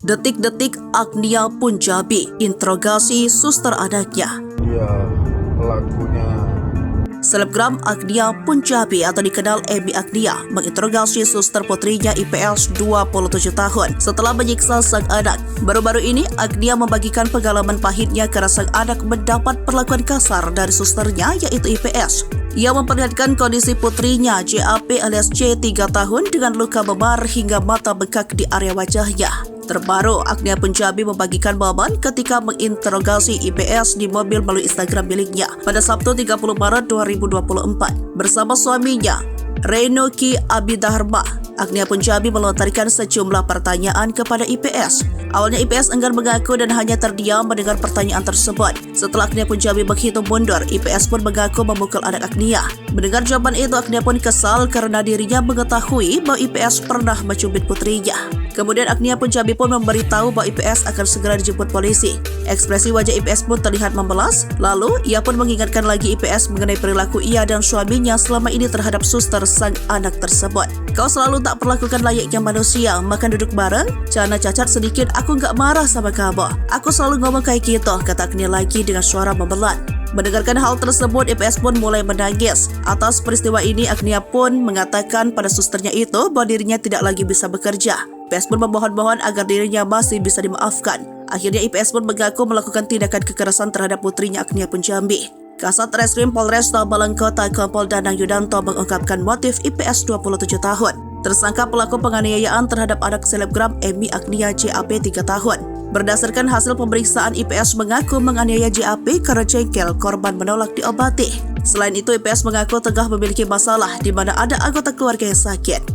Detik-detik Agnia Punjabi interogasi suster anaknya. Iya, pelakunya. Selebgram Agnia Punjabi atau dikenal Amy Agnia menginterogasi suster putrinya IPS 27 tahun setelah menyiksa sang anak. Baru-baru ini Agnia membagikan pengalaman pahitnya karena sang anak mendapat perlakuan kasar dari susternya yaitu IPS. Ia memperlihatkan kondisi putrinya JAP alias C 3 tahun dengan luka memar hingga mata bengkak di area wajahnya. Terbaru, Agnia Punjabi membagikan momen ketika menginterogasi IPS di mobil melalui Instagram miliknya pada Sabtu 30 Maret 2024 bersama suaminya, Renoki Abidharma. Agnia Punjabi melontarkan sejumlah pertanyaan kepada IPS. Awalnya IPS enggan mengaku dan hanya terdiam mendengar pertanyaan tersebut. Setelah Agnia Punjabi menghitung mundur, IPS pun mengaku memukul anak Agnia. Mendengar jawaban itu, Agnia pun kesal karena dirinya mengetahui bahwa IPS pernah mencubit putrinya. Kemudian Agnia Punjabi pun memberitahu bahwa IPS akan segera dijemput polisi. Ekspresi wajah IPS pun terlihat membelas. Lalu, ia pun mengingatkan lagi IPS mengenai perilaku ia dan suaminya selama ini terhadap suster sang anak tersebut. Kau selalu tak perlakukan layaknya manusia, makan duduk bareng, celana cacat sedikit, aku nggak marah sama kamu. Aku selalu ngomong kayak gitu, kata Agnia lagi dengan suara membelat. Mendengarkan hal tersebut, IPS pun mulai menangis. Atas peristiwa ini, Agnia pun mengatakan pada susternya itu bahwa dirinya tidak lagi bisa bekerja. IPS pun memohon-mohon agar dirinya masih bisa dimaafkan. Akhirnya IPS pun mengaku melakukan tindakan kekerasan terhadap putrinya Agnia Punjabi. Kasat Reskrim Polresta Malang Kota Kompol Danang Yudanto mengungkapkan motif IPS 27 tahun. Tersangka pelaku penganiayaan terhadap anak selebgram Amy Agnia JAP 3 tahun. Berdasarkan hasil pemeriksaan, IPS mengaku menganiaya JAP karena jengkel korban menolak diobati. Selain itu, IPS mengaku tengah memiliki masalah di mana ada anggota keluarga yang sakit.